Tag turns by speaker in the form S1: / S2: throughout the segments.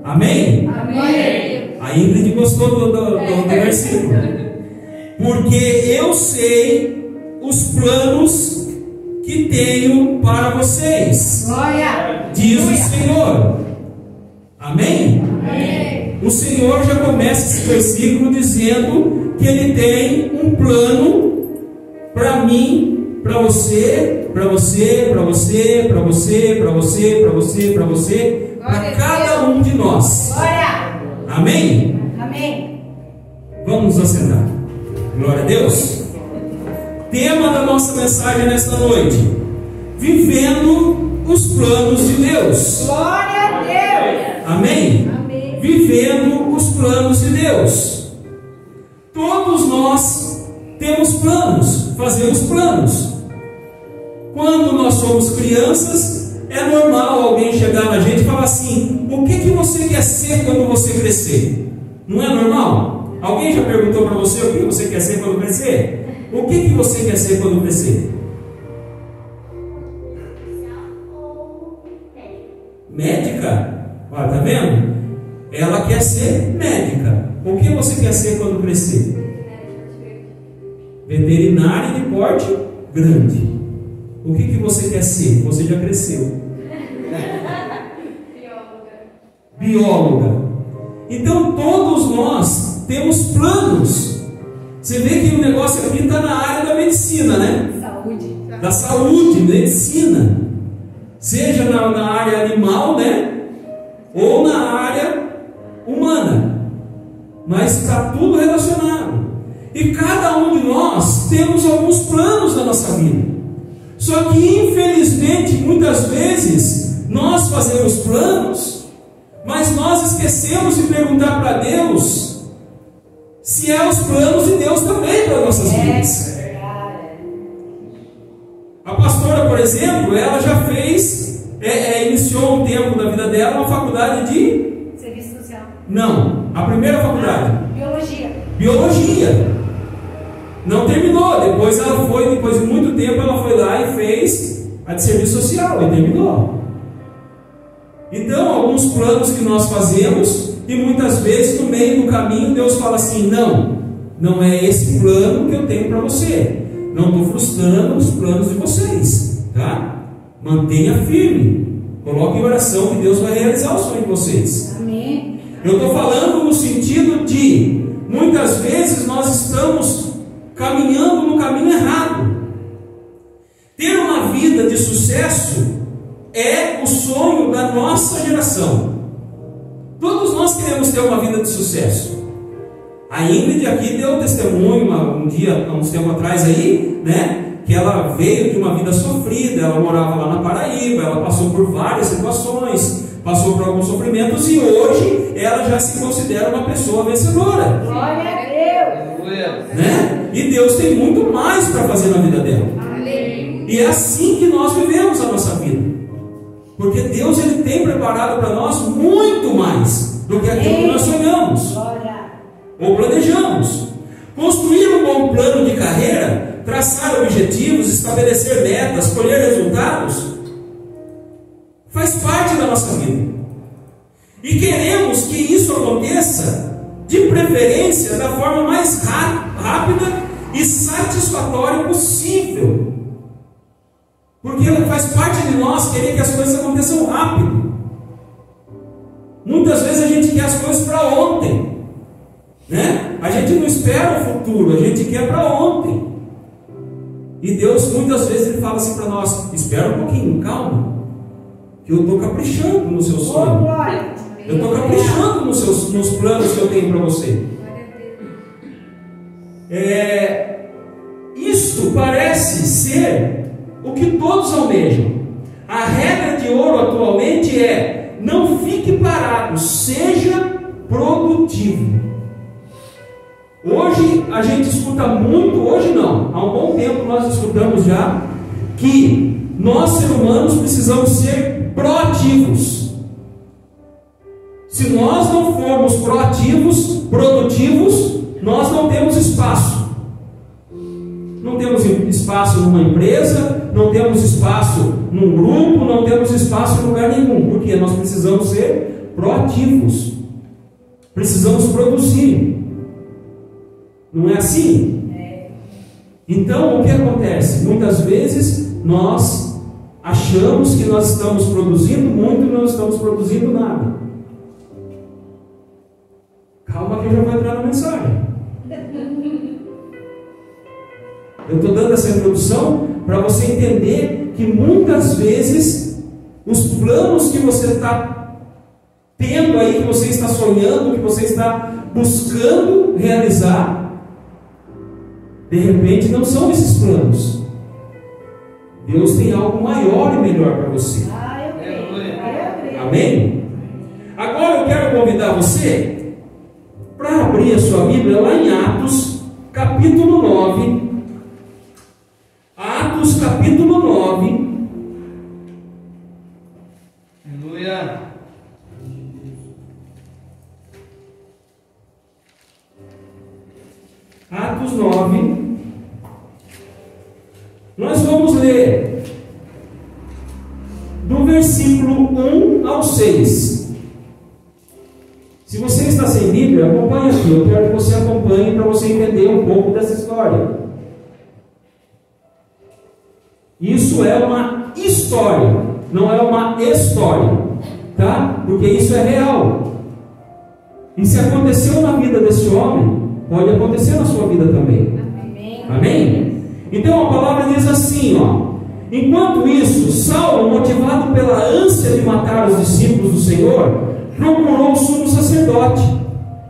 S1: Amém?
S2: Amém.
S1: A Ingrid gostou do versículo. Porque eu sei os planos que tenho para vocês,
S2: Glória.
S1: diz o Senhor. Amém?
S2: Amém.
S1: O Senhor já começa esse versículo dizendo que Ele tem um plano para mim, para você, para você, para você, para você, para você, para você, para você, para cada um de nós.
S2: Glória.
S1: Amém?
S2: Amém.
S1: Vamos nos assentar. Glória a Deus. Tema da nossa mensagem nesta noite: vivendo os planos de Deus.
S2: Glória a Deus.
S1: Amém?
S2: Amém.
S1: Vivendo os planos de Deus. Todos nós temos planos, fazemos planos. Quando nós somos crianças, é normal alguém chegar na gente e falar assim: o que você quer ser quando você crescer? Não é normal? Alguém já perguntou para você o que você quer ser quando crescer? O que você quer ser quando crescer? Médica? Olha, tá vendo? Ela quer ser médica. O que você quer ser quando crescer? Veterinária de porte grande. O que você quer ser? Você já cresceu. Bióloga. Então todos nós temos planos. Você vê que o negócio aqui está na área da medicina, né?
S2: Saúde.
S1: Da saúde, medicina. Seja na área animal, né? Ou na área humana. Mas está tudo relacionado. E cada um de nós temos alguns planos na nossa vida. Só que infelizmente, muitas vezes, nós fazemos planos, mas nós esquecemos de perguntar para Deus se é os planos de Deus também para nossas vidas. A pastora, por exemplo, ela já fez, iniciou um tempo da vida dela uma faculdade de...
S2: Serviço social.
S1: Não, a primeira faculdade. Biologia. Não terminou, depois de muito tempo ela foi lá e fez a de serviço social e terminou. Então, alguns planos que nós fazemos, e muitas vezes no meio do caminho Deus fala assim: não é esse plano que eu tenho para você. Não estou frustrando os planos de vocês, tá? Mantenha firme, coloque em oração que Deus vai realizar o sonho de vocês.
S2: Amém.
S1: Eu estou falando no sentido de, muitas vezes nós estamos caminhando no caminho errado. Ter uma vida de sucesso é o sonho da nossa geração. Todos nós queremos ter uma vida de sucesso. A Ingrid aqui deu testemunho uns tempos atrás aí, né? Que ela veio de uma vida sofrida. Ela morava lá na Paraíba, ela passou por várias situações, passou por alguns sofrimentos, e hoje ela já se considera uma pessoa vencedora.
S2: Glória a Deus.
S1: Né? E Deus tem muito mais para fazer na vida dela.
S2: Amém.
S1: E é assim que nós vivemos a nossa vida. Porque Deus, Ele tem preparado para nós muito mais do que aquilo que nós sonhamos
S2: Glória.
S1: ou planejamos. Construir um bom plano de carreira, traçar objetivos, estabelecer metas, colher resultados, faz parte da nossa vida. E queremos que isso aconteça, de preferência, da forma mais rápida e satisfatória possível. Porque faz parte de nós querer que as coisas aconteçam rápido. Muitas vezes a gente quer as coisas para ontem, né? A gente não espera o futuro, a gente quer para ontem. E Deus muitas vezes Ele fala assim para nós: espera um pouquinho, calma, que eu estou caprichando no seu sonho. Eu estou caprichando nos planos que eu tenho para você. Isto parece ser o que todos almejam. A regra de ouro atualmente é: não fique parado, seja produtivo. Hoje a gente escuta muito, hoje não, há um bom tempo nós escutamos já, que nós seres humanos precisamos ser proativos. Se nós não formos proativos, produtivos, nós não temos espaço. Não temos espaço numa empresa, não temos espaço num grupo, não temos espaço em lugar nenhum. Porque nós precisamos ser proativos. Precisamos produzir. Não é assim? Então, o que acontece? Muitas vezes nós achamos que nós estamos produzindo muito e não estamos produzindo nada. Calma que eu já vou entrar na mensagem. Eu estou dando essa introdução para você entender que muitas vezes os planos que você está tendo aí, que você está sonhando, que você está buscando realizar, de repente não são esses planos. Deus tem algo maior e melhor para você. Amém? Agora eu quero convidar você para abrir a sua Bíblia lá em Atos, capítulo 9. Atos, capítulo 9.
S3: Aleluia.
S1: Atos 9. Nós vamos ler do versículo 1 ao 6. Se você está sem Bíblia, acompanhe aqui. Eu quero que você acompanhe para você entender um pouco dessa história. Isso é uma história, não é uma história, tá? Porque isso é real. E se aconteceu na vida desse homem, pode acontecer na sua vida também.
S2: Amém.
S1: Amém? Então a palavra diz assim, ó: enquanto isso, Saulo, motivado pela ânsia de matar os discípulos do Senhor, procurou o sumo sacerdote,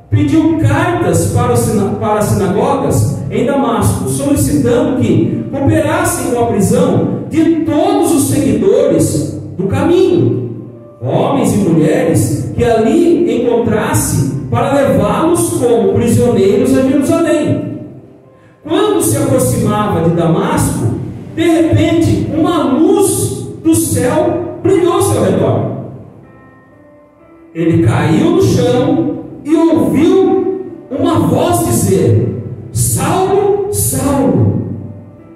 S1: pediu cartas para as sinagogas em Damasco, solicitando que cooperassem com a prisão de todos os seguidores do caminho, homens e mulheres que ali encontrasse, para levá-los como prisioneiros a Jerusalém. Quando se aproximava de Damasco, de repente uma luz do céu brilhou ao seu redor. Ele caiu no chão e ouviu uma voz dizer: Saulo, Saulo,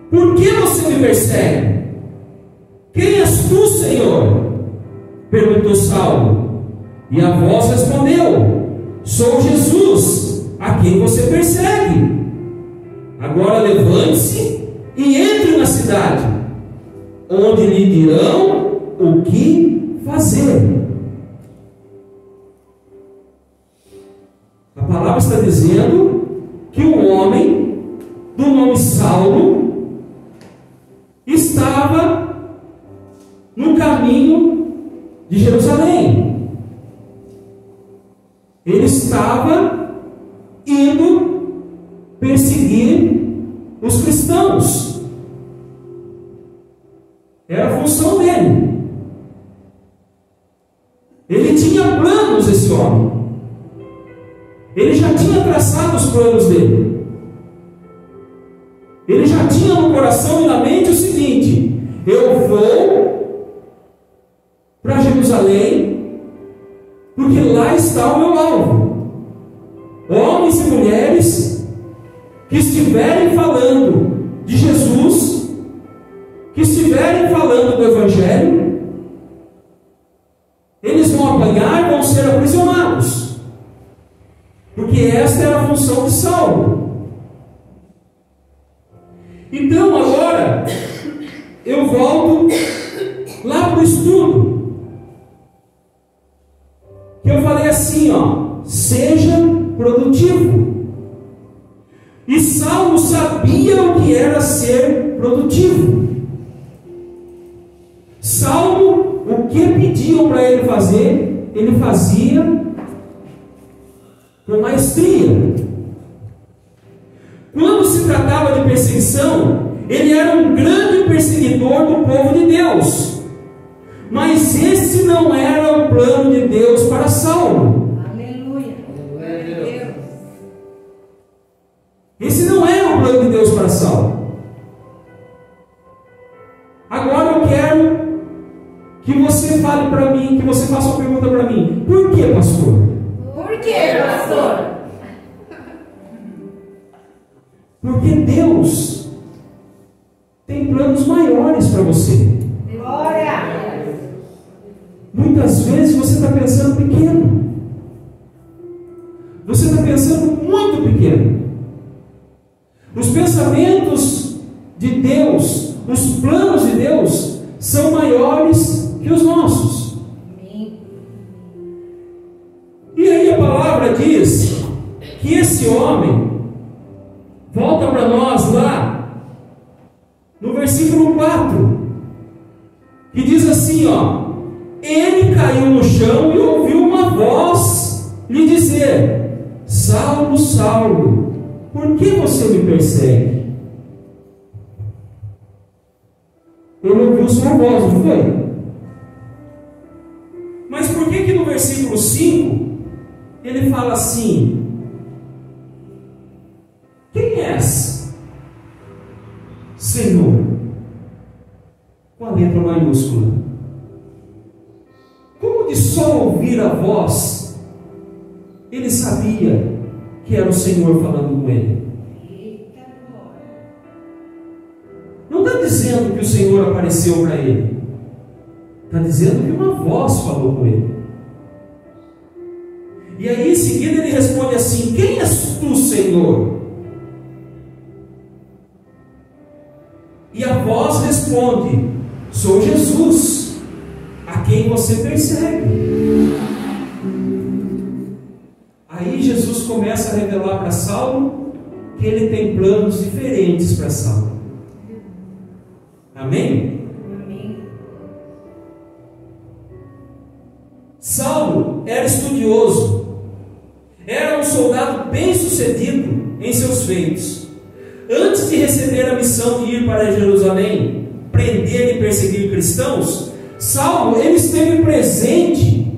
S1: por que você me persegue? Quem és tu, Senhor? Perguntou Saulo. E a voz respondeu: sou Jesus, a quem você persegue. Agora levante-se e entre na cidade, onde lhe dirão o que fazer. A palavra está dizendo que um homem do nome Saulo estava no caminho de Jerusalém. Ele estava indo perseguir os cristãos. Era a função dele. Ele tinha planos, esse homem. Ele já tinha traçado os planos dele. Ele já tinha no coração e na mente o seguinte: eu vou para Jerusalém, porque lá está o meu alvo. Homens e mulheres que estiverem falando de Jesus, que estiverem falando do Evangelho, eles vão apanhar, vão ser aprisionados. Porque esta era a função de Saulo. Então agora eu volto lá para o estudo, que eu falei assim, ó: seja produtivo. E Saulo sabia o que era ser produtivo. Saulo, o que pediam para ele fazer, ele fazia com maestria. Quando se tratava de perseguição, ele era um grande perseguidor do povo de Deus. Mas esse não era o plano de Deus para Saulo.
S2: Aleluia.
S1: Esse não era o plano de Deus para Saulo. Agora eu quero que você fale para mim, que você faça uma pergunta para mim: por que, pastor?
S2: Por que, pastor?
S1: Porque Deus tem planos maiores para você.
S2: Glória.
S1: Muitas vezes você está pensando pequeno. palavra diz que esse homem, volta para nós lá, no versículo 4, que diz assim, ó: ele caiu no chão e ouviu uma voz lhe dizer: Saulo, Saulo, por que você me persegue? Ele ouviu sua voz, não foi? Mas por que no versículo 5 ele fala assim: quem és, Senhor? Com a letra maiúscula. Como de só ouvir a voz, ele sabia que era o Senhor falando com ele. Não está dizendo que o Senhor apareceu para ele, está dizendo que uma voz falou com ele. E aí em seguida ele responde assim: quem és tu, Senhor? E a voz responde: sou Jesus, a quem você persegue. Aí Jesus começa a revelar para Saulo que ele tem planos diferentes para Saulo. Amém?
S2: Amém.
S1: Saulo era estudioso, era um soldado bem sucedido em seus feitos. Antes de receber a missão de ir para Jerusalém, prender e perseguir cristãos, Saulo ele esteve presente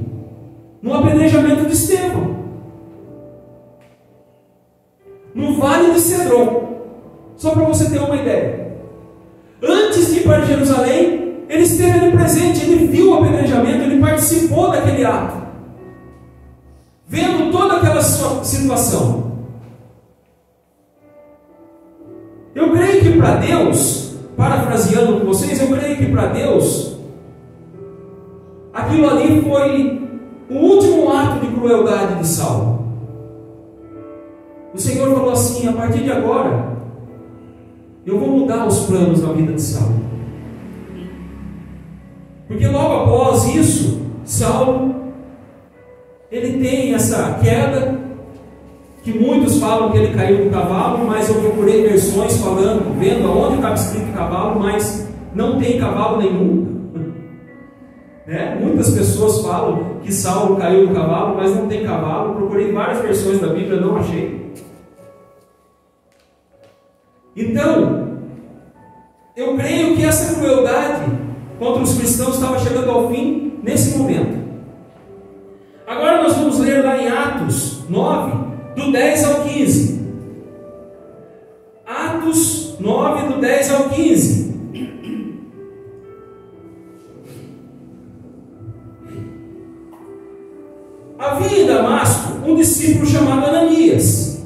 S1: no apedrejamento de Estevão, no Vale de Cedron. Só para você ter uma ideia. Antes de ir para Jerusalém, ele esteve ali presente, ele viu o apedrejamento, ele participou daquele ato, vendo toda aquela situação. Eu creio que para Deus, parafraseando com vocês, eu creio que para Deus, aquilo ali foi o último ato de crueldade de Saulo. O Senhor falou assim: a partir de agora, eu vou mudar os planos na vida de Saulo. Porque logo após isso, Saulo, ele tem essa queda, que muitos falam que ele caiu do cavalo, mas eu procurei versões falando, vendo aonde estava escrito cavalo, mas não tem cavalo nenhum. Muitas pessoas falam que Saulo caiu do cavalo, mas não tem cavalo. Procurei várias versões da Bíblia, não achei. Então, eu creio que essa crueldade contra os cristãos estava chegando ao fim nesse momento. Agora nós vamos ler lá em Atos 9, do 10 ao 15. Atos 9, do 10 ao 15. Havia em Damasco um discípulo chamado Ananias.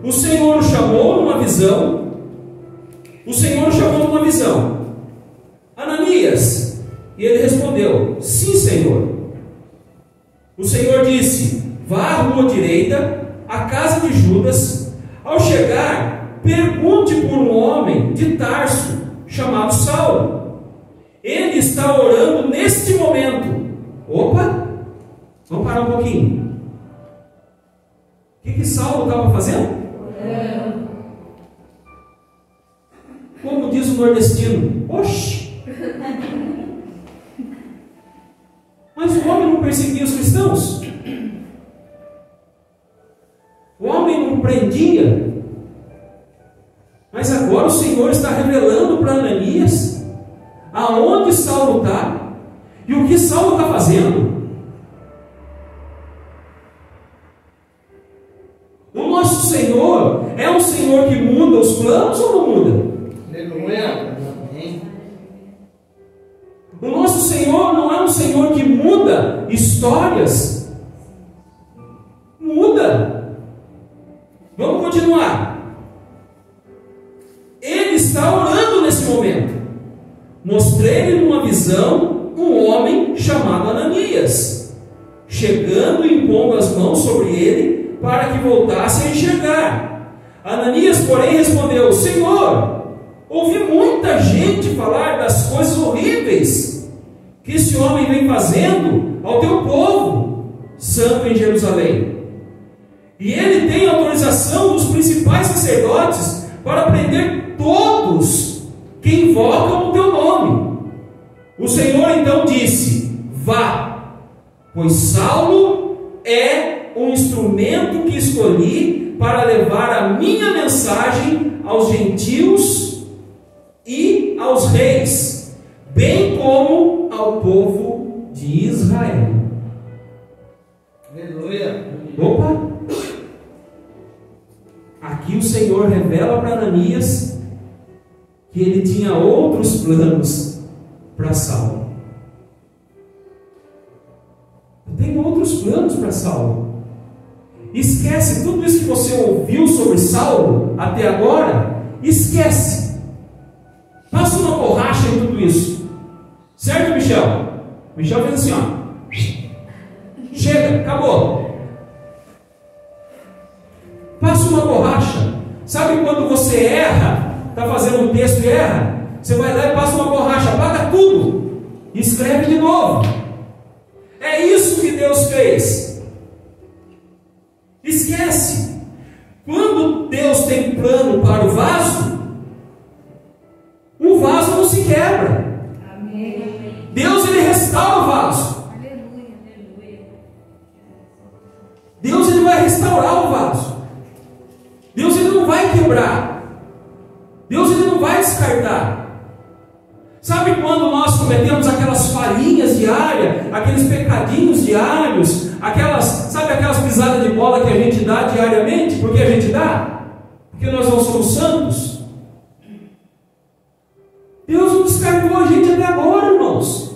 S1: O Senhor o chamou numa visão. Ananias. E ele respondeu: sim, Senhor. O Senhor disse: vá à rua direita, à casa de Judas. Ao chegar, pergunte por um homem de Tarso, chamado Saulo. Ele está orando neste momento. Opa! Vamos parar um pouquinho. O que Saulo estava fazendo? Como diz o nordestino: oxi! Mas o homem não perseguia os cristãos? O homem não prendia? Mas agora o Senhor está revelando para Ananias aonde Saulo está e o que Saulo está fazendo. O nosso Senhor é um Senhor que muda os planos ou não muda?
S3: Aleluia.
S1: O nosso Senhor não é um Senhor que muda histórias. Muda. Vamos continuar. Ele está orando nesse momento. Mostrei-lhe numa visão um homem chamado Ananias, chegando e impondo as mãos sobre ele para que voltasse a enxergar. Ananias, porém, respondeu: Senhor, ouvi muita gente falar das coisas horríveis que esse homem vem fazendo ao teu povo santo em Jerusalém. E ele tem autorização dos principais sacerdotes para prender todos que invocam o teu nome. O Senhor então disse: vá, pois Saulo é um instrumento que escolhi para levar a minha mensagem aos gentios e aos reis, bem como ao povo de Israel.
S3: Aleluia.
S1: Opa! Aqui o Senhor revela para Ananias que ele tinha outros planos para Saulo. Eu tenho outros planos para Saulo. Esquece tudo isso que você ouviu sobre Saulo até agora. Esquece. Passa uma borracha em tudo isso. Certo, Michel? Michel fez assim, ó. Chega, acabou. Passa uma borracha. Sabe quando você erra, está fazendo um texto e erra? Você vai lá e passa uma borracha, apaga tudo e escreve de novo. É isso que Deus fez. Esquece. Quando Deus tem plano para o vaso não se quebra.
S2: Amém.
S1: Deus, ele restaura o vaso. Deus, ele vai restaurar o vaso. Deus, ele não vai quebrar. Deus, ele não vai descartar. Sabe quando nós cometemos aquelas falhinhas diárias, aqueles pecadinhos diários, aquelas pisadas de bola que a gente dá diariamente? Por que a gente dá? Porque nós não somos santos. Deus não descartou a gente até agora, irmãos.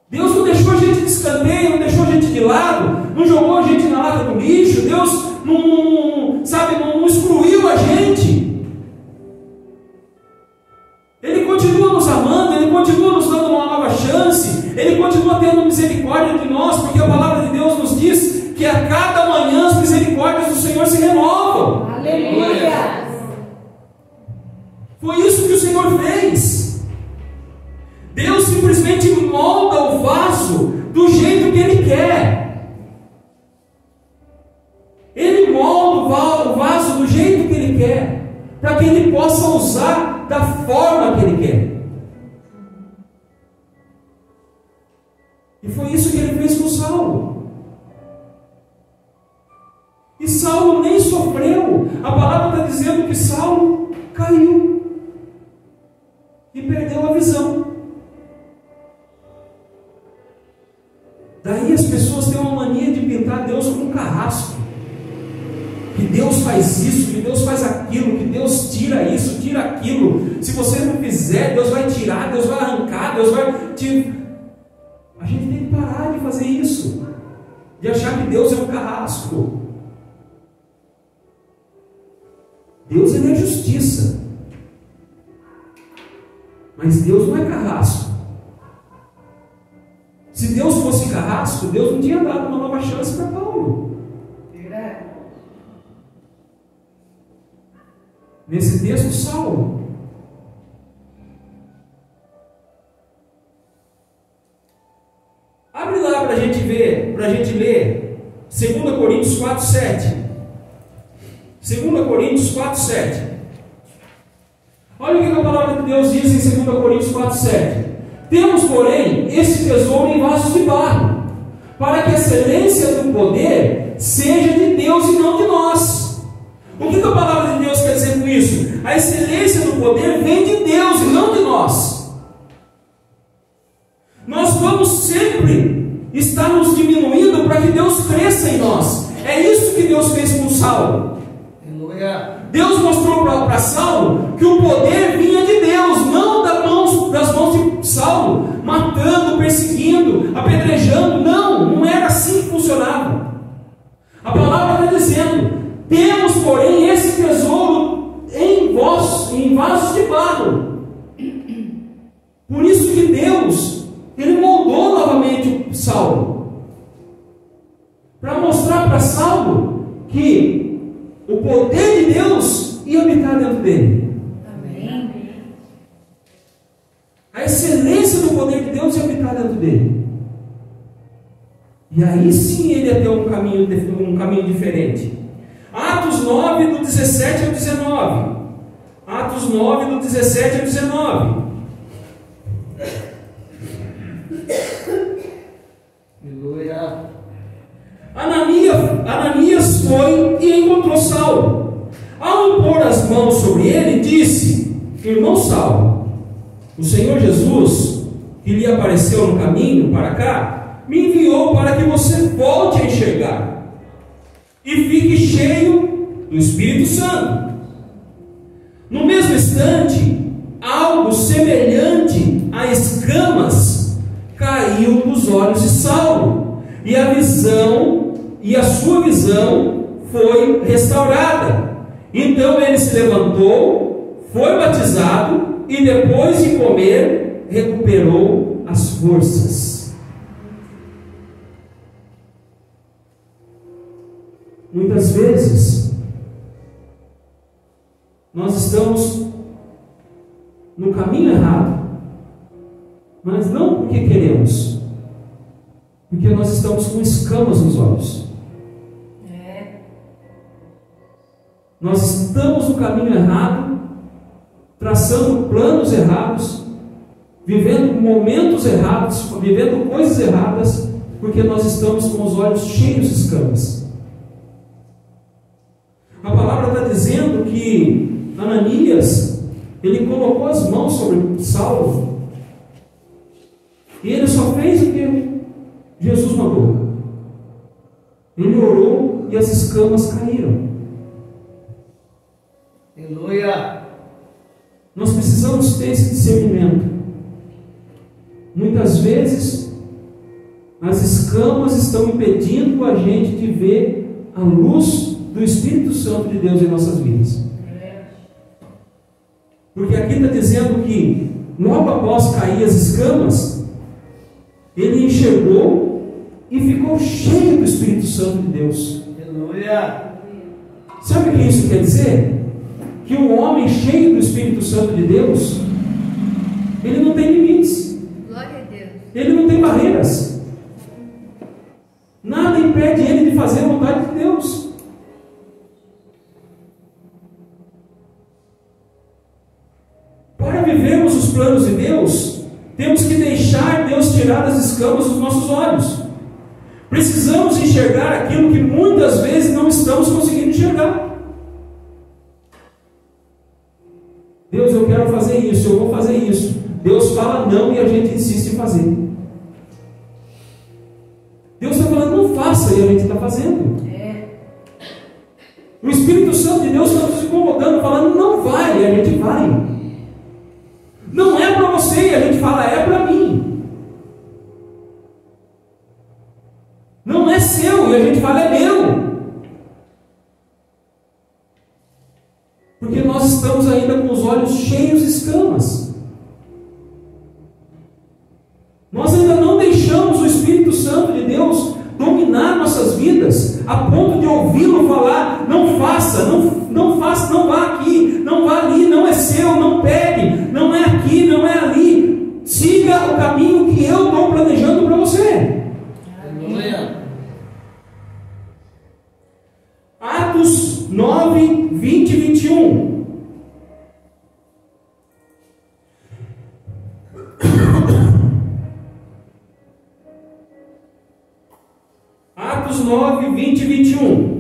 S1: Deus não deixou a gente de escanteio, não deixou a gente de lado, não jogou a gente na lata do lixo. Deus não excluiu a gente. Ele continua nos amando, ele continua nos dando uma nova chance, ele continua tendo misericórdia de nós, porque a palavra de Deus nos diz que a cada manhã as misericórdias do Senhor se renovam.
S2: Aleluia.
S1: Foi isso que o Senhor fez. Deus simplesmente molda o vaso do jeito que Ele quer. Ele molda o vaso do jeito que Ele quer, para que Ele possa usar da forma que Ele quer. E foi isso que Ele fez com Saulo. E Saulo nem sofreu. A palavra está dizendo que Saulo caiu e perdeu a visão. Daí as pessoas têm uma mania de pintar Deus como um carrasco. Que Deus faz isso, que Deus faz aquilo, que Deus tira isso, tira aquilo. Se você não fizer, Deus vai tirar, Deus vai arrancar, Deus vai te... A gente tem que parar de fazer isso, de achar que Deus é um carrasco. Deus, ele é justiça, mas Deus não é carrasco. Se Deus fosse carrasco, Deus não tinha dado uma nova chance para Paulo. Nesse texto, Saulo. Abre lá para a gente ver, para a gente ler 2 Coríntios 4:7. 2 Coríntios 4:7. Olha o que a palavra de Deus diz em 2 Coríntios 4:7. Temos, porém, esse tesouro em vasos de barro, para que a excelência do poder seja de Deus e não de nós. O que a palavra de Deus quer dizer com isso? A excelência do poder vem de Deus e não de nós. Nós vamos sempre estar nos diminuindo para que Deus cresça em nós. É isso que Deus fez com Saulo. Deus mostrou para Saulo que o poder vinha de Deus, não das mãos de Saulo, matando, perseguindo, apedrejando. Não era assim que funcionava. A palavra está dizendo: temos, porém, esse tesouro em vasos de barro. Por isso que Deus, ele moldou novamente Saulo, para mostrar para Saulo que o poder de Deus ia habitar dentro dele.
S2: Amém.
S1: A excelência do poder de Deus ia habitar dentro dele. E aí sim ele ia ter um caminho diferente. Atos 9, do 17 ao 19. Atos 9, do 17 ao 19.
S3: Aleluia.
S1: Ananias foi e encontrou Saulo. Ao impor as mãos sobre ele, disse: irmão Saulo, o Senhor Jesus, que lhe apareceu no caminho para cá, me enviou para que você volte a enxergar e fique cheio do Espírito Santo. No mesmo instante, algo semelhante a escamas caiu dos olhos de Saulo, e a sua visão foi restaurada. Então ele se levantou, foi batizado, e depois de comer, recuperou as forças. Muitas vezes nós estamos no caminho errado, mas não porque queremos, porque nós estamos com escamas nos olhos. Nós estamos no caminho errado, traçando planos errados, vivendo momentos errados, vivendo coisas erradas, porque nós estamos com os olhos cheios de escamas. A palavra está dizendo que Ananias, ele colocou as mãos sobre Saulo, e ele só fez o que Jesus mandou. Ele orou e as escamas caíram.
S3: Aleluia.
S1: Nós precisamos ter esse discernimento. Muitas vezes as escamas estão impedindo a gente de ver a luz do Espírito Santo de Deus em nossas vidas. Porque aqui está dizendo que logo após cair as escamas, ele enxergou e ficou cheio do Espírito Santo de Deus.
S3: Aleluia.
S1: Sabe o que isso quer dizer? Que um homem cheio do Espírito Santo de Deus, ele não tem limites.
S2: Glória a Deus.
S1: Ele não tem barreiras. Nada impede ele de fazer a vontade de Deus. Para vivermos os planos de Deus, temos que deixar Deus tirar as escamas dos nossos olhos. Precisamos enxergar aquilo que muitas vezes não estamos conseguindo enxergar. Deus, eu quero fazer isso, eu vou fazer isso. Deus fala não e a gente insiste em fazer. Deus está falando não faça e a gente está fazendo. O Espírito Santo de Deus está nos incomodando, falando não vai e a gente vai. Não é para você e a gente fala é para mim. Não é seu e a gente fala é meu. Porque nós estamos ainda com os olhos cheios de escamas. Nós ainda não deixamos o Espírito Santo de Deus dominar nossas vidas, a ponto de ouvi-lo falar, não faça, não faça, não vá aqui, não vá ali, não é seu, não pegue, não é aqui, não é ali. Siga o caminho que eu estou planejando para você.
S3: Aleluia.
S1: Atos 9, 20 e 21. Atos 9, 20 e 21.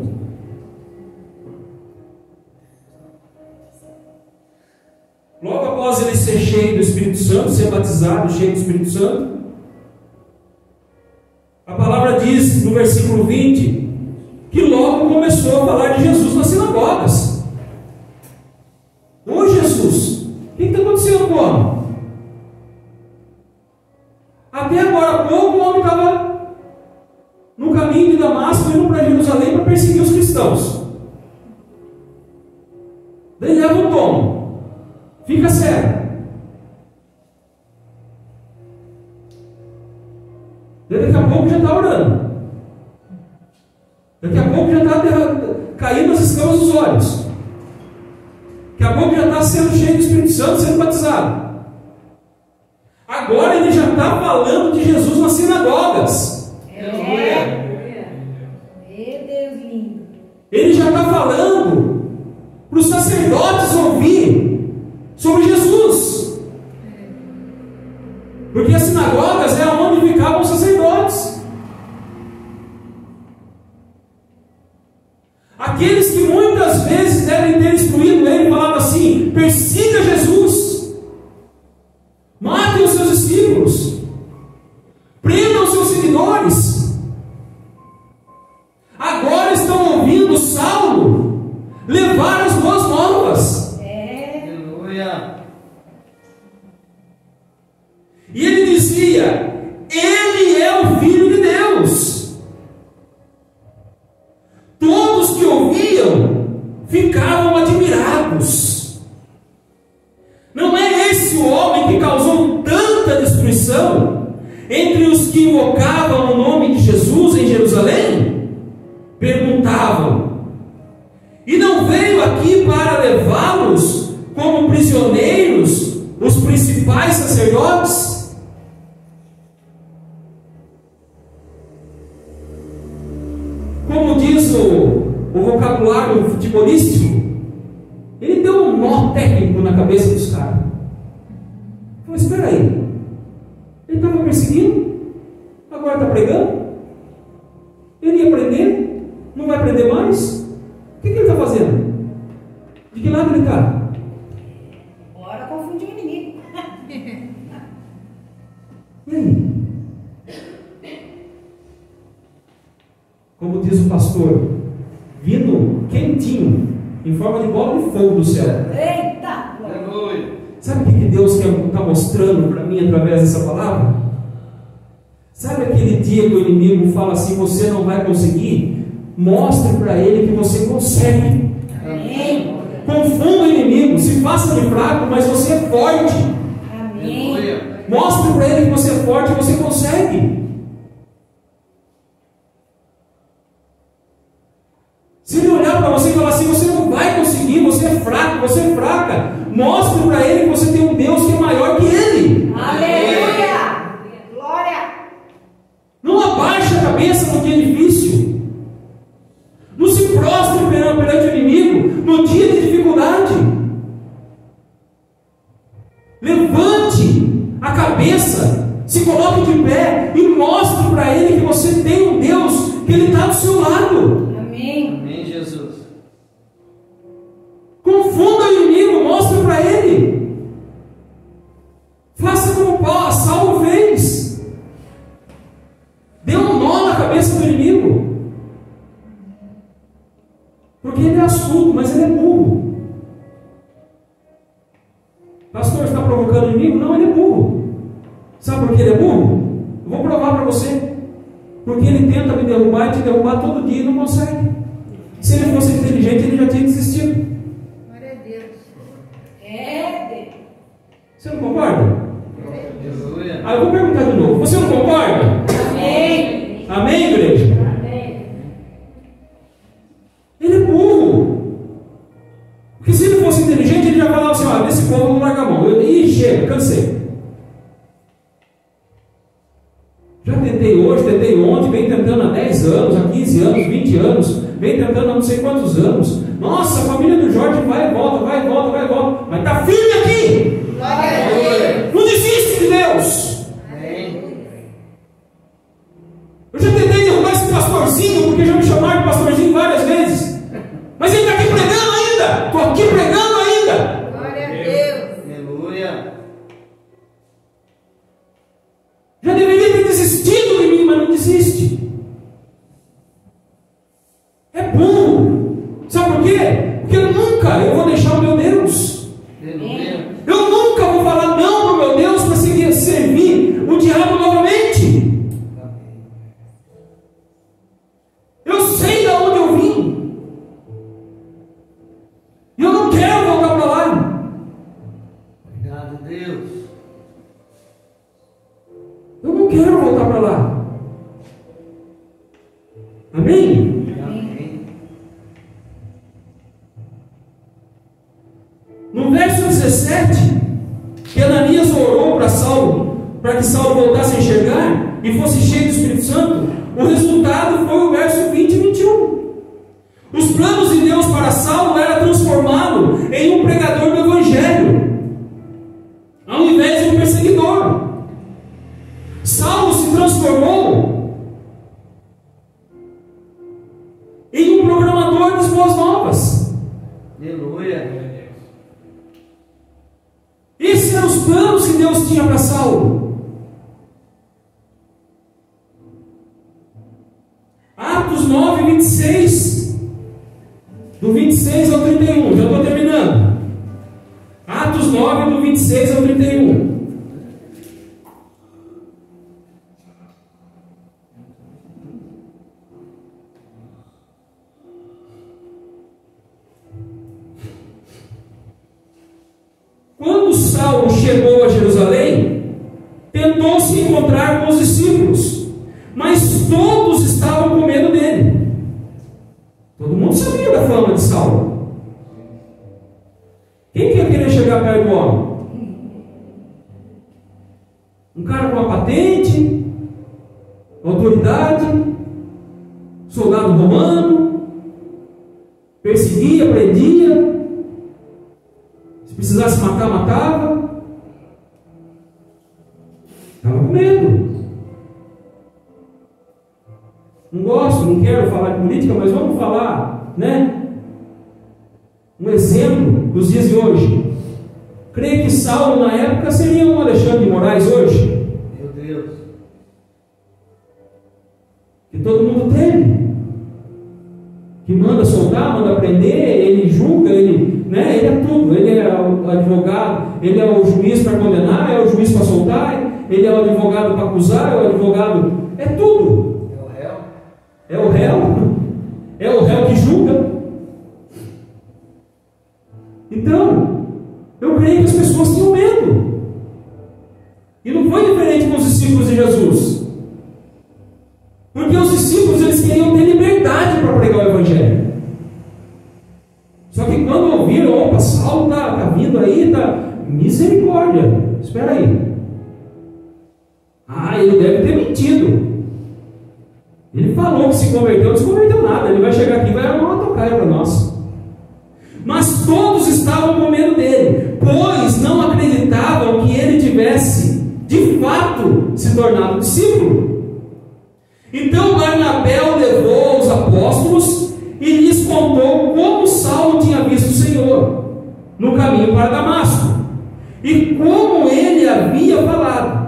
S1: Logo após ele ser cheio do Espírito Santo, ser batizado, cheio do Espírito Santo, a palavra diz no versículo 20 que logo começou a falar de Jesus nas sinagogas. Ô Jesus, o que está acontecendo com o homem? Até agora há pouco o homem estava no caminho de Damasco, indo para Jerusalém para perseguir os cristãos. Daí leva um tom, fica cego. Daqui a pouco já está orando. Daqui a pouco já está caindo as escamas dos olhos. Daqui a pouco já está sendo cheio do Espírito Santo, sendo batizado. Agora ele já está falando de Jesus nas sinagogas.
S2: Aleluia.
S1: seguidores. Agora estão ouvindo Saulo levar as boas novas.
S3: Aleluia.
S1: E ele dizia: ele é o Filho de Deus. Todos que ouviam ficavam admirados. Não é esse o homem que causou tanta destruição entre os que invocavam o nome de Jesus em Jerusalém? Perguntavam. E não veio aqui para levá-los como prisioneiros os principais sacerdotes? Como diz o vocabulário futebolístico, ele deu um nó técnico na cabeça dos caras. Falou: espera aí, ele estava perseguindo, agora está pregando, ele ia prender, não vai prender mais? O que ele está fazendo? De que lado ele está?
S2: Bora confundir o inimigo.
S1: E aí? Como diz o pastor, vindo quentinho, em forma de bola de fogo do céu.
S2: Eita!
S3: Aleluia.
S1: Sabe o que Deus está mostrando para mim através dessa palavra? Sabe aquele dia que o inimigo fala assim: você não vai conseguir? Mostre para ele que você consegue.
S2: Amém.
S1: Confunda o inimigo, se faça de fraco, mas você é forte.
S2: Amém.
S3: Aleluia.
S1: Mostre para ele que você é forte e você consegue. Se ele olhar para você e falar assim: você não vai conseguir, você é fraco, você é fraca, mostre para ele que você tem um Deus que é maior que ele.
S2: Aleluia! Glória!
S1: Não abaixe a cabeça no dia difícil. Não se prostre perante o inimigo no dia de dificuldade. Levante a cabeça, se coloque de pé e mostre para ele que você tem um Deus, que ele está do seu lado.
S2: Amém.
S3: Amém, Jesus.
S1: Confunda o inimigo, mostre para ele. Faça como Saulo fez. Dê um nó na cabeça do inimigo. Porque ele é astuto, mas ele é burro. Pastor, está provocando o inimigo? Não, ele é burro. Sabe por que ele é burro? Eu vou provar para você. Porque ele tenta me derrubar e te derrubar todo dia e não consegue. Se ele fosse inteligente, ele já tinha desistido.
S2: Glória a Deus. É.
S1: Você não concorda?
S3: Aleluia.
S1: Aí eu vou perguntar de novo. Você não concorda?
S2: Amém.
S1: Amém, igreja?
S2: Amém.
S1: Ele é burro. Porque se ele fosse inteligente, ele já falava assim: olha, desse povo eu não larga a mão. Ih, chega, cansei. Já tentei hoje, tentei ontem, vem tentando há 10 anos, há 15 anos, 20 anos, vem tentando há não sei quantos anos. Nossa, a família do Jorge vai e volta, vai e volta, vai e volta. Mas está firme aqui.
S2: Glória a Deus.
S1: Não desiste de Deus.
S3: Amém.
S1: Eu já tentei derrubar esse pastorzinho, porque já me chamaram de pastorzinho várias vezes. Mas ele está aqui pregando ainda. Estou aqui pregando ainda.
S2: Glória a Deus.
S3: Aleluia.
S1: Já deveria ter desistido de mim, mas não desiste. É burro. Sabe por quê? Porque eu vou deixar o meu Deus.
S3: Aleluia.
S1: Eu nunca vou falar não para o meu Deus para servir o diabo novamente. Eu sei de onde eu vim. E eu não quero voltar para lá.
S3: Obrigado, Deus.
S1: Eu não quero voltar para lá. Amém?
S3: Amém.
S1: No verso 17, que Ananias orou para Saulo, para que Saulo voltasse a enxergar e fosse cheio do Espírito Santo, o resultado foi o verso 20 e 21. Os planos de Deus para Saulo era transformá-lo em um pregador do Evangelho, ao invés de um perseguidor. Saulo se transformou em um programador das boas novas.
S3: Aleluia.
S1: Esses eram os planos que Deus tinha para Saulo. Atos 9, 26. Do 26 ao 31. Já estou terminando. Atos 9, do 26 ao 31. Quando Saulo chegou a Jerusalém, tentou se encontrar com os discípulos, mas todos estavam com medo dele. Todo mundo sabia da fama de Saulo. Quem que ia querer chegar perto do homem? Um cara com uma patente, autoridade, soldado romano, perseguia, prendia. Se precisasse matar, matava. Estava com medo. Não gosto, não quero falar de política, mas vamos falar, né? Um exemplo dos dias de hoje. Creio que Saulo na época seria um Alexandre de Moraes hoje.
S3: Meu Deus.
S1: Que todo mundo teme. Que manda soltar, manda prender, ele julga, ele é tudo. Ele é o advogado, ele é o juiz para condenar, é o juiz para soltar, ele é o advogado para acusar, é o advogado. É tudo. É o réu. É o réu que julga. Então, eu creio que as pessoas tinham medo. E não foi diferente com os discípulos de Jesus. Porque os discípulos, eles queriam ter liberdade para pregar o Evangelho. Só que quando ouviram, opa, Saulo está vindo aí, misericórdia, espera aí. Ele deve ter mentido. Ele falou que se converteu, não se converteu nada. Ele vai chegar aqui e vai arrumar uma tocaia para nós. Mas todos estavam com medo dele, pois não acreditavam que ele tivesse, de fato, se tornado discípulo. Então Barnabé o levou aos apóstolos e lhes contou como Saulo tinha visto o Senhor no caminho para Damasco e como ele havia falado.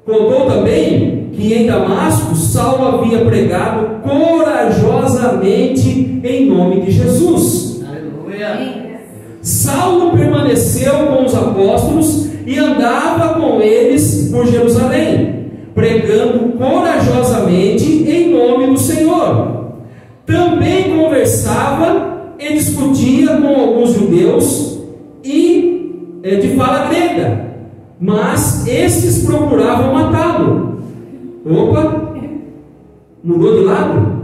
S1: Contou também que em Damasco Saulo havia pregado corajosamente em nome de Jesus.
S3: Aleluia.
S1: Saulo permaneceu com os apóstolos e andava com eles por Jerusalém, pregando corajosamente em nome do Senhor. Também conversava e discutia com alguns judeus e de fala grega, mas estes procuravam matá-lo. Opa, mudou de lado?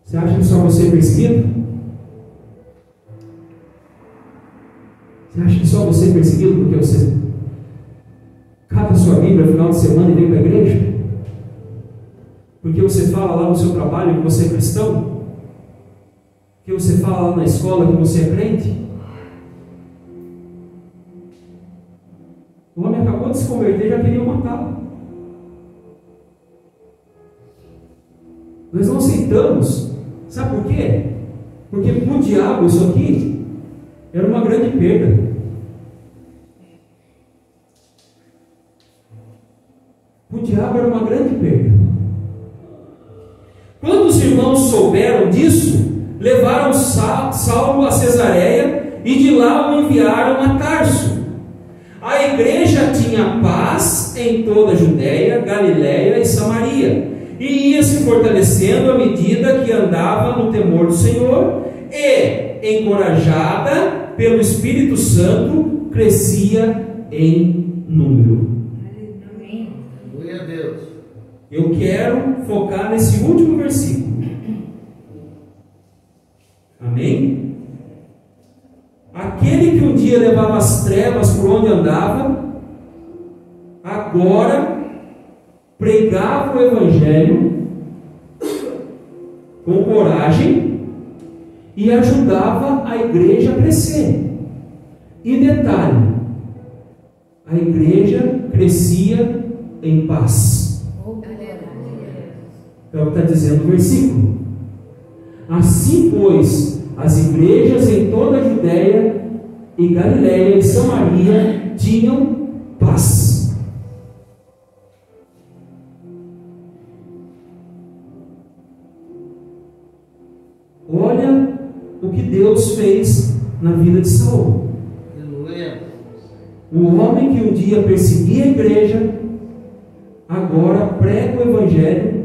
S1: Você acha que só você é perseguido? Você acha que só você é perseguido porque você cata a sua Bíblia no final de semana e vem para a igreja? Porque você fala lá no seu trabalho que você é cristão? Que você fala lá na escola que você é crente? O homem acabou de se converter e já queria matá-lo. Nós não aceitamos. Sabe por quê? Porque para o diabo isso aqui era uma grande perda. Para o diabo era uma grande perda. Quando os irmãos souberam disso, levaram Saulo a Cesareia e de lá o enviaram a Tarso. A igreja tinha paz em toda a Judéia, Galiléia e Samaria, e ia se fortalecendo à medida que andava no temor do Senhor, e, encorajada pelo Espírito Santo, crescia em número.
S3: Glória a Deus.
S1: Eu quero focar nesse último versículo. Amém? Aquele que um dia levava as trevas por onde andava, agora pregava o Evangelho com coragem e ajudava a igreja a crescer. E detalhe, a igreja crescia em paz. É o que está dizendo o versículo. Assim, pois, as igrejas em toda a Judéia e Galiléia e Samaria tinham paz. que Deus fez na vida de Saulo.
S3: Aleluia.
S1: O homem que um dia perseguia a igreja, agora prega o Evangelho,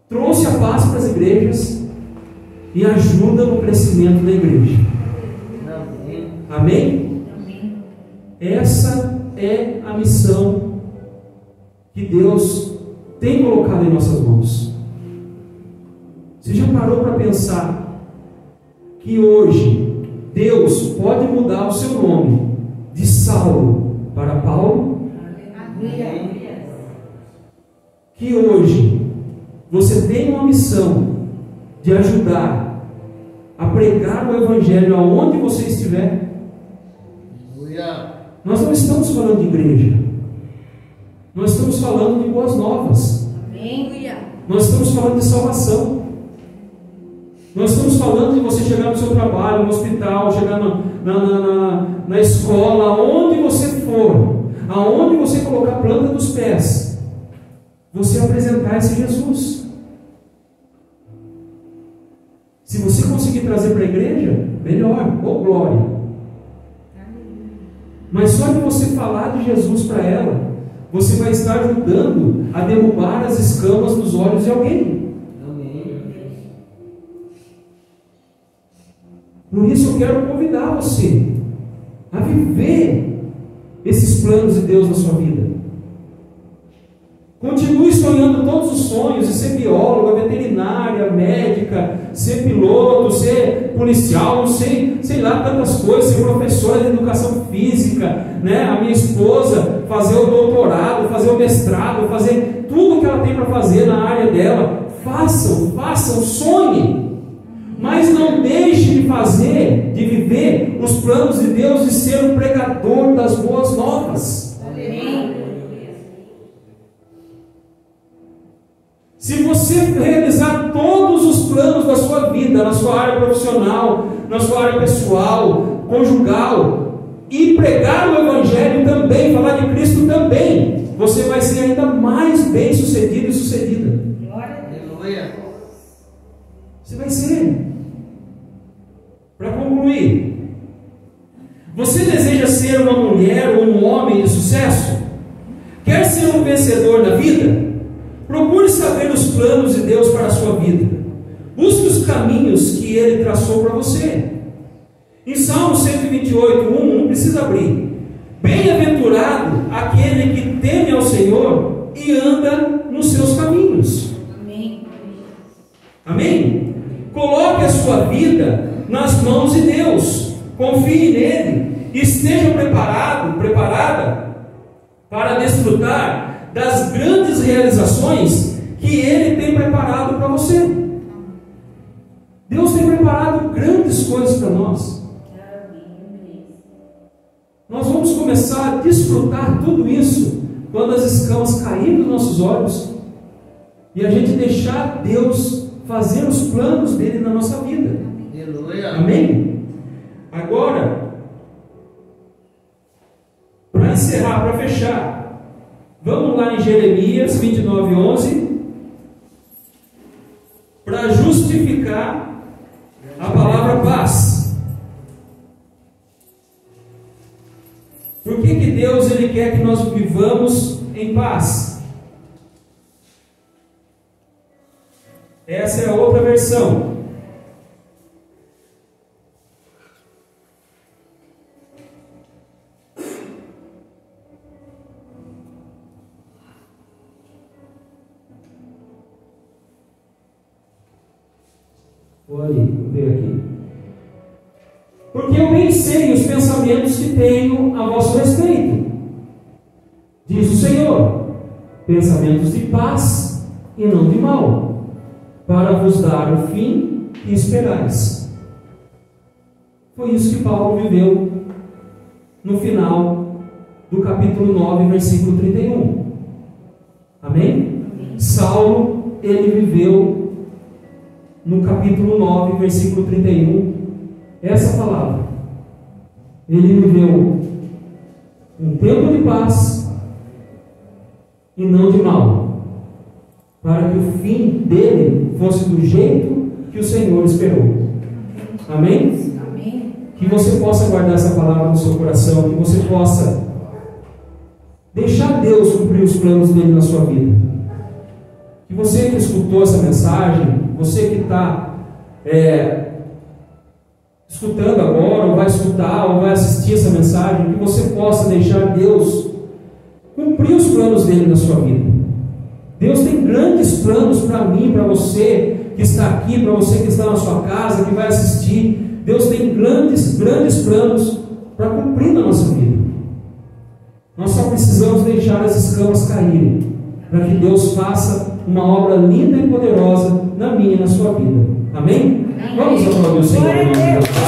S1: trouxe a paz para as igrejas e ajuda no crescimento da igreja. Amém?
S2: Amém.
S1: Essa é a missão que Deus tem colocado em nossas mãos. Você já parou para pensar que hoje Deus pode mudar o seu nome de Saulo para Paulo? Que hoje você tem uma missão de ajudar a pregar o Evangelho aonde você estiver? Nós não estamos falando de igreja, nós estamos falando de boas novas, nós estamos falando de salvação, nós estamos falando de você chegar no seu trabalho, no hospital, chegar na escola, aonde você for, aonde você colocar a planta dos pés, você apresentar esse Jesus. Se você conseguir trazer para a igreja, melhor, ou glória. Mas só de você falar de Jesus para ela, você vai estar ajudando a derrubar as escamas dos olhos de alguém. Por isso eu quero convidar você a viver esses planos de Deus na sua vida. Continue sonhando todos os sonhos de ser bióloga, veterinária, médica, ser piloto, ser policial, não sei lá, tantas coisas, ser professora de educação física, né? A minha esposa fazer o doutorado, fazer o mestrado, fazer tudo que ela tem para fazer na área dela. Façam, sonhe, mas não deixe de fazer, de viver os planos de Deus e ser um pregador das boas novas. Se você realizar todos os planos da sua vida, na sua área profissional, na sua área pessoal, conjugal, e pregar o Evangelho também, falar de Cristo também, você vai ser ainda mais bem sucedido e sucedida.
S3: Aleluia.
S1: Você vai ser. Para concluir, você deseja ser uma mulher ou um homem de sucesso? Quer ser um vencedor na vida? Procure saber os planos de Deus para a sua vida. Busque os caminhos que Ele traçou para você. Em Salmo 128:1, não precisa abrir. Bem-aventurado aquele que teme ao Senhor e anda nos seus caminhos. Amém? Coloque a sua vida nas mãos de Deus. Confie nele. Esteja preparada para desfrutar das grandes realizações que Ele tem preparado para você. Deus tem preparado grandes coisas para nós. Nós vamos começar a desfrutar tudo isso quando as escamas caírem dos nossos olhos e a gente deixar Deus fazer os planos dele na nossa vida.
S3: Aleluia.
S1: Amém? Agora, para encerrar, para fechar, vamos lá em Jeremias 29:11, para justificar a palavra paz. Por que Deus ele quer que nós vivamos em paz? Essa é a outra versão. Vou ver aqui. Porque eu bem sei os pensamentos que tenho a vosso respeito, diz o Senhor, pensamentos de paz e não de mal, para vos dar o fim que esperais. Foi isso que Paulo viveu no final do capítulo 9, versículo 31. Amém? Saulo, ele viveu no capítulo 9, versículo 31, essa palavra. Ele viveu um tempo de paz e não de mal, para que o fim dele fosse do jeito que o Senhor esperou. Amém?
S2: Amém.
S1: Que você possa guardar essa palavra no seu coração, que você possa deixar Deus cumprir os planos dele na sua vida. Que você que escutou essa mensagem, você que está escutando agora, ou vai escutar, ou vai assistir essa mensagem, que você possa deixar Deus cumprir os planos dele na sua vida. Deus tem grandes planos para mim, para você que está aqui, para você que está na sua casa, que vai assistir. Deus tem grandes planos para cumprir na nossa vida. Nós só precisamos deixar as escamas caírem, para que Deus faça uma obra linda e poderosa na minha e na sua vida. Amém? Vamos aplaudir o Senhor.